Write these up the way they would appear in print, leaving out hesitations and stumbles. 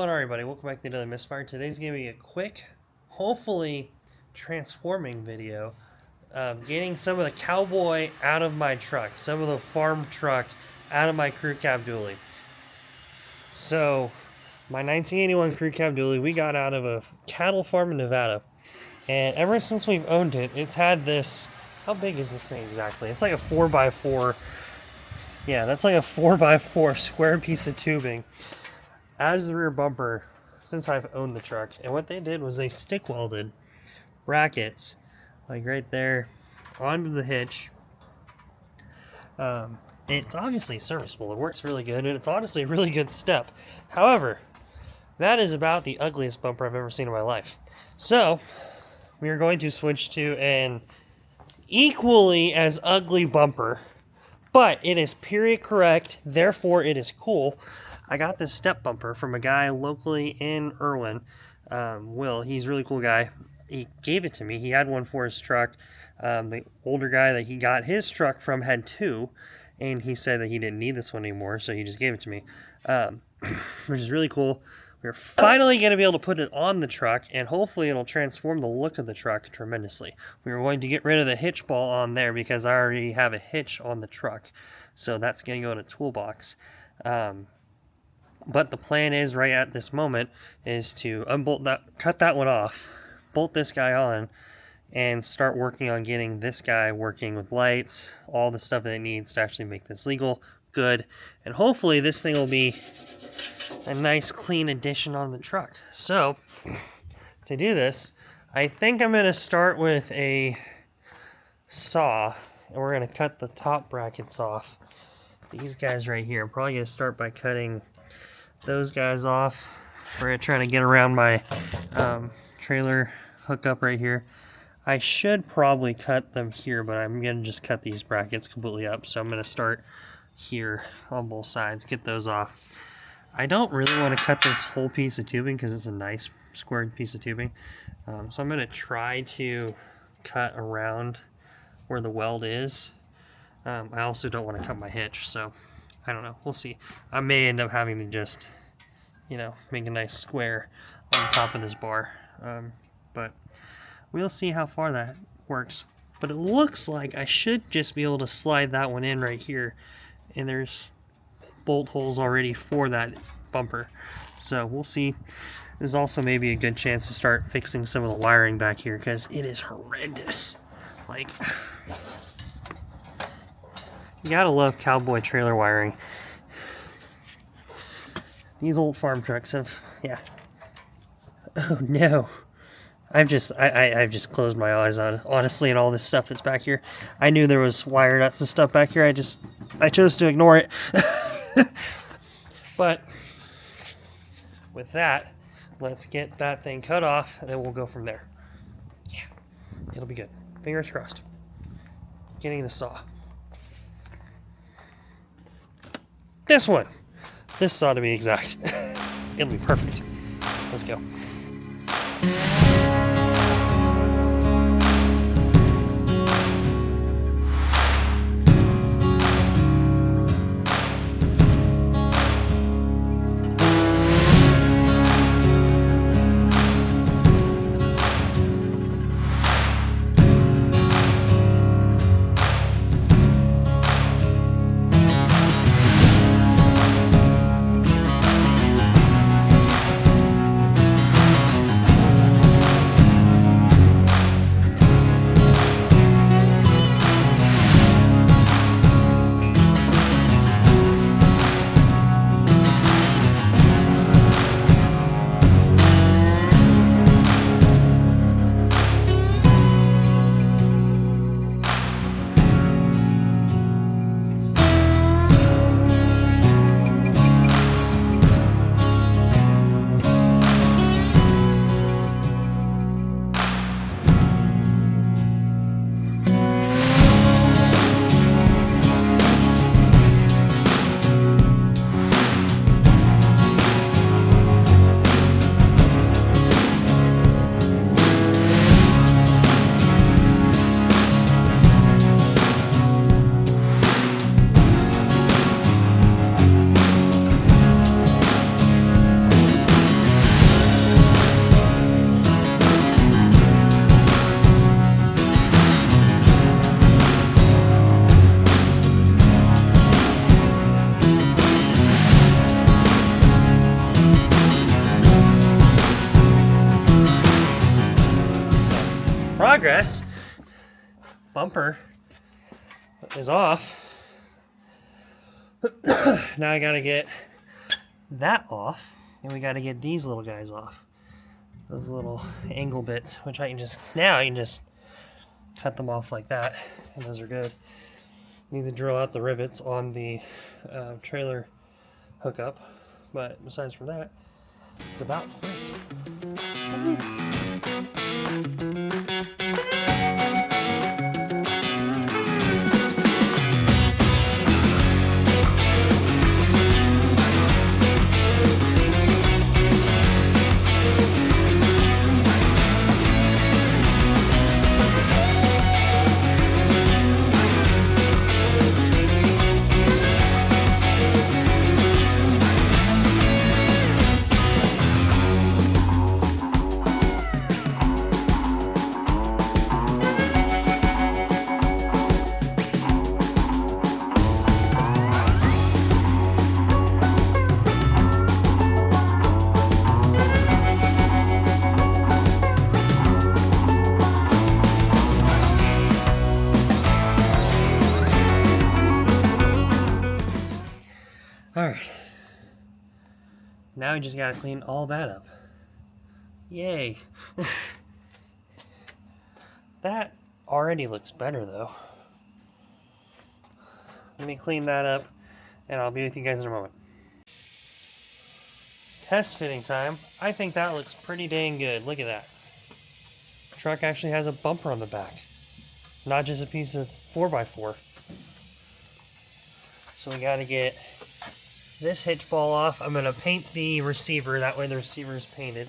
going on, everybody? Welcome back to Daily Misfire. Today's going to be a quick, hopefully transforming video of getting some of the cowboy out of my truck, some of the farm truck out of my crew cab dually. So, my 1981 crew cab dually, we got out of a cattle farm in Nevada. And ever since we've owned it, it's had this, how big is this thing exactly? It's like a 4x4, yeah, that's like a 4x4 square piece of tubing as the rear bumper since I've owned the truck. And what they did was they stick welded brackets like right there onto the hitch. It's obviously serviceable, it works really good, and it's honestly a really good step. However, that is about the ugliest bumper I've ever seen in my life. So we are going to switch to an equally as ugly bumper, but it is period correct, therefore it is cool. I got this step bumper from a guy locally in Irwin, Will. He's a really cool guy. He gave it to me. He had one for his truck. The older guy that he got his truck from had two, and he said that he didn't need this one anymore, so he just gave it to me, which is really cool. We're finally going to be able to put it on the truck, and hopefully it'll transform the look of the truck tremendously. We were going to get rid of the hitch ball on there because I already have a hitch on the truck, so that's going to go in a toolbox. But the plan is, right at this moment, is to unbolt that, cut that one off, bolt this guy on, and start working on getting this guy working with lights, all the stuff that it needs to actually make this legal, good, and hopefully this thing will be a nice clean addition on the truck. So, to do this, I think I'm going to start with a saw, and we're going to cut the top brackets off. These guys right here. I'm probably going to start by cutting those guys off. We're going to try to get around my trailer hookup right here. I should probably cut them here, but I'm going to just cut these brackets completely up. So I'm going to start here on both sides, get those off. I don't really want to cut this whole piece of tubing because it's a nice squared piece of tubing. So I'm going to try to cut around where the weld is. I also don't want to cut my hitch, so I don't know. We'll see. I may end up having to just, make a nice square on the top of this bar. But we'll see how far that works. But it looks like I should just be able to slide that one in right here. And there's bolt holes already for that bumper. So we'll see. There's also maybe a good chance to start fixing some of the wiring back here because it is horrendous. Like, you gotta love cowboy trailer wiring. These old farm trucks have, yeah. Oh no. I've just closed my eyes on, honestly, and all this stuff that's back here. I knew there was wire nuts and stuff back here. I chose to ignore it. But with that, let's get that thing cut off, and then we'll go from there. Yeah, it'll be good. Fingers crossed. Getting the saw. This one. This saw to be exact. It'll be perfect. Let's go. progress. Bumper is off. Now I gotta get that off, and we gotta get these little guys off. Those little angle bits, which I can just cut them off like that, and those are good. Need to drill out the rivets on the trailer hookup, but besides from that, it's about free. Alright, now we just gotta clean all that up. Yay! That already looks better though. Let me clean that up and I'll be with you guys in a moment. Test fitting time. I think that looks pretty dang good. Look at that. The truck actually has a bumper on the back, not just a piece of 4x4. So we gotta get this hitch ball off. I'm going to paint the receiver, that way the receiver is painted,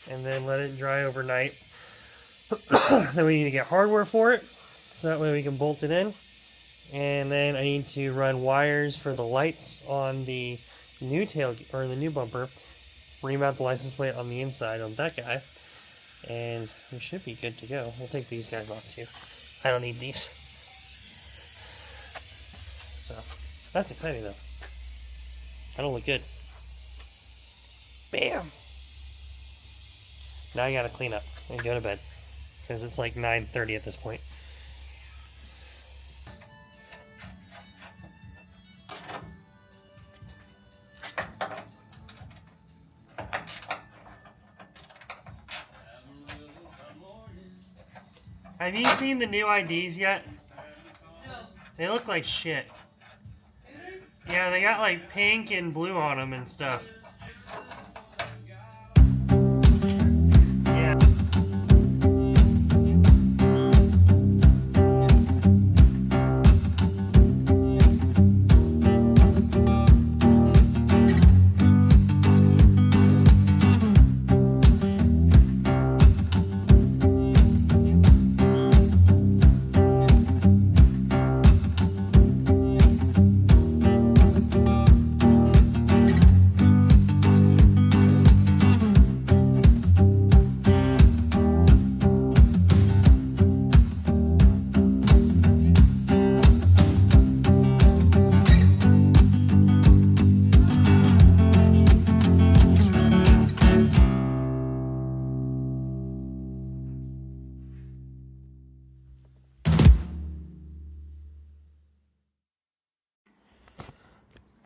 and then let it dry overnight. Then we need to get hardware for it, so that way we can bolt it in. And then I need to run wires for the lights on the new tail, or the new bumper, remount the license plate on the inside on that guy, and we should be good to go. We'll take these guys off too. I don't need these. So, that's exciting though. That'll look good. Bam! Now I gotta clean up and go to bed, because it's like 9:30 at this point. Have you seen the new IDs yet? No. They look like shit. Yeah, they got like pink and blue on them and stuff. Yeah.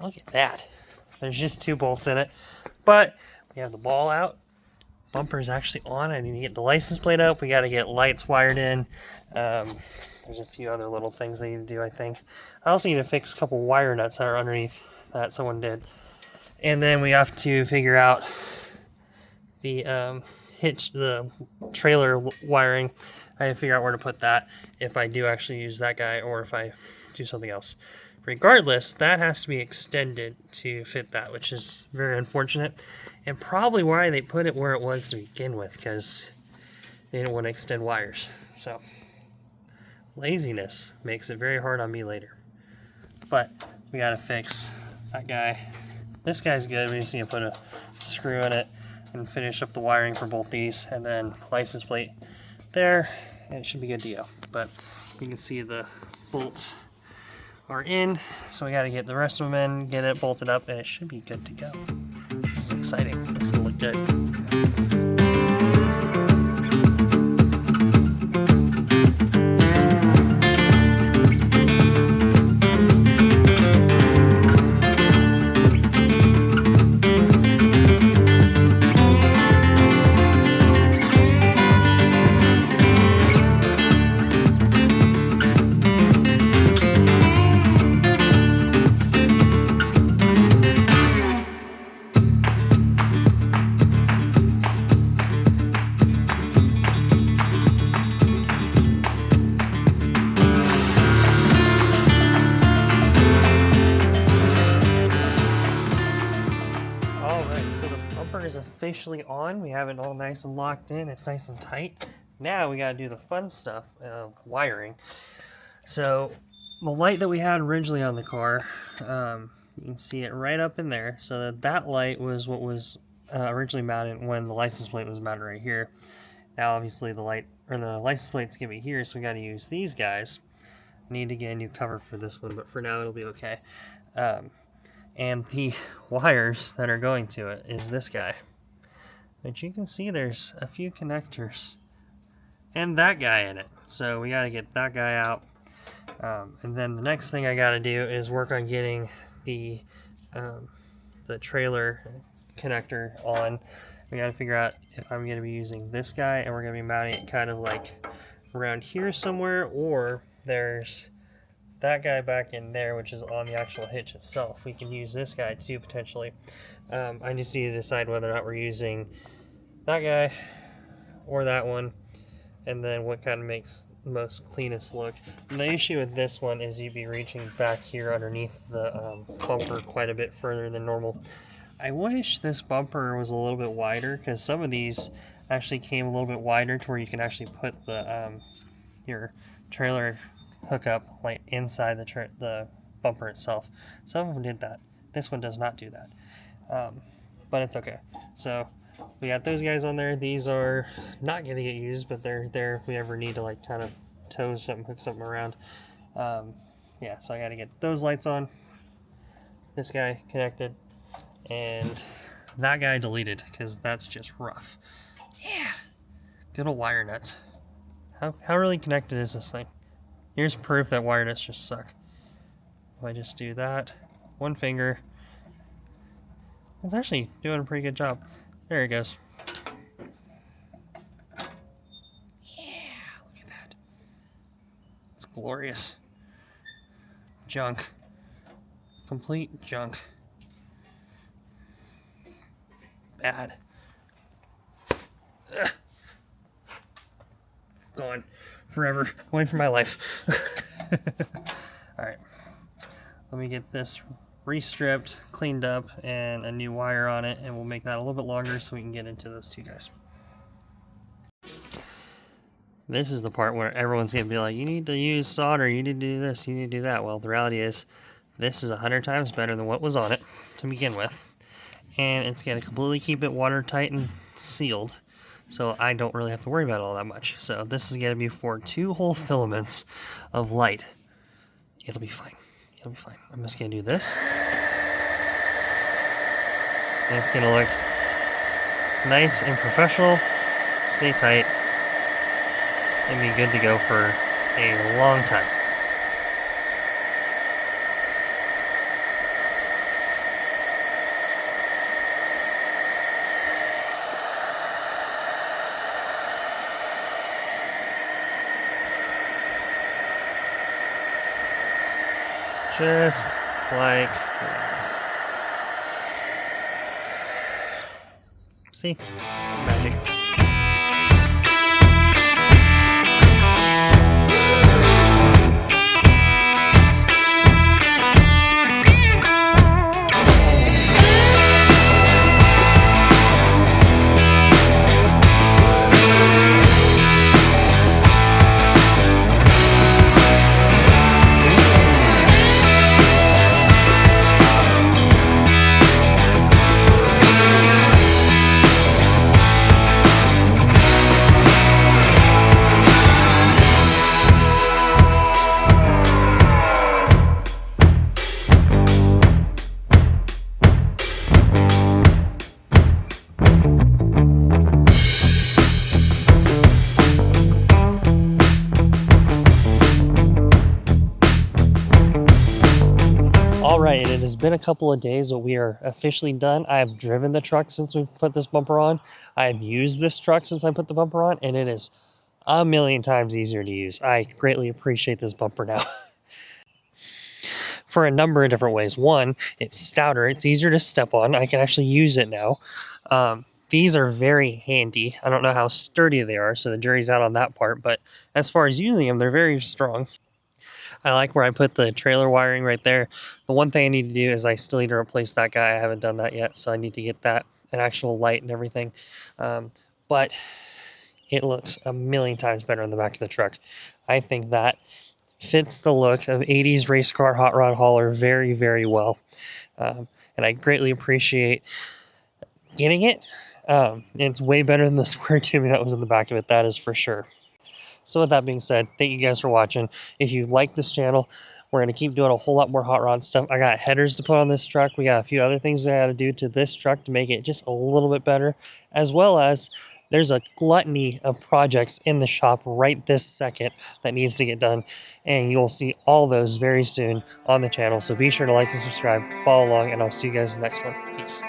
Look at that. There's just 2 bolts in it, but we have the ball out. Bumper is actually on. I need to get the license plate up. We got to get lights wired in. There's a few other little things I need to do, I think. I also need to fix a couple wire nuts that are underneath that someone did. And then we have to figure out the hitch, the trailer wiring. I have to figure out where to put that if I do actually use that guy or if I do something else. Regardless, that has to be extended to fit that, which is very unfortunate, and probably why they put it where it was to begin with, because they didn't want to extend wires. So laziness makes it very hard on me later. But we got to fix that guy. This guy's good. We just need to put a screw in it and finish up the wiring for both these, and then license plate there, and it should be good to go. But you can see the bolts are in, so we got to get the rest of them in, get it bolted up, and it should be good to go. It's exciting. It's gonna look good. officially on. We have it all nice and locked in. It's nice and tight. Now we gotta do the fun stuff of wiring. So the light that we had originally on the car, you can see it right up in there. So that light was what was originally mounted when the license plate was mounted right here. Now obviously the license plate's gonna be here, so we gotta use these guys. Need to get a new cover for this one, but for now it'll be okay. And the wires that are going to it is this guy. But you can see there's a few connectors and that guy in it. So we gotta get that guy out. And then the next thing I gotta do is work on getting the trailer connector on. We gotta figure out if I'm gonna be using this guy and we're gonna be mounting it kind of like around here somewhere, or there's that guy back in there which is on the actual hitch itself. We can use this guy too potentially. I just need to decide whether or not we're using that guy or that one, and then what kind of makes the most cleanest look. And the issue with this one is you'd be reaching back here underneath the bumper quite a bit further than normal. I wish this bumper was a little bit wider, because some of these actually came a little bit wider to where you can actually put the your trailer hookup like inside the bumper itself. Some of them did that. This one does not do that, but it's okay. So we got those guys on there. These are not going to get used, but they're there if we ever need to like kind of tow something, hook something around. Yeah, so I got to get those lights on, this guy connected, and that guy deleted, because that's just rough. Yeah, good old wire nuts. How really connected is this thing? Here's proof that wire nuts just suck. If I just do that, one finger, it's actually doing a pretty good job. There it goes. Yeah, look at that. It's glorious. Junk. Complete junk. Bad. Ugh. Gone. Forever. Going for my life. Alright. Let me get this restripped, cleaned up, and a new wire on it, and we'll make that a little bit longer so we can get into those two guys. This is the part where everyone's going to be like, you need to use solder, you need to do this, you need to do that. Well, the reality is, this is 100 times better than what was on it to begin with, and it's going to completely keep it watertight and sealed, so I don't really have to worry about it all that much. So this is going to be for 2 whole filaments of light. It'll be fine. It'll be fine. I'm just going to do this. And it's going to look nice and professional, stay tight, and be good to go for a long time. Just like that. See? Magic. Alright, it has been a couple of days, but we are officially done. I have driven the truck since we put this bumper on. I have used this truck since I put the bumper on, and it is a million times easier to use. I greatly appreciate this bumper now. For a number of different ways. One, it's stouter. It's easier to step on. I can actually use it now. These are very handy. I don't know how sturdy they are, so the jury's out on that part. But as far as using them, they're very strong. I like where I put the trailer wiring right there. The one thing I need to do is I still need to replace that guy. I haven't done that yet, so I need to get that an actual light and everything. But it looks a million times better in the back of the truck. I think that fits the look of 80s race car hot rod hauler very, very well. And I greatly appreciate getting it. It's way better than the square tubing that was in the back of it, that is for sure. So with that being said, thank you guys for watching. If you like this channel, we're going to keep doing a whole lot more hot rod stuff. I got headers to put on this truck. We got a few other things I got to do to this truck to make it just a little bit better, as well as there's a gluttony of projects in the shop right this second that needs to get done, and you'll see all those very soon on the channel. So be sure to like and subscribe, follow along, and I'll see you guys in the next one. Peace.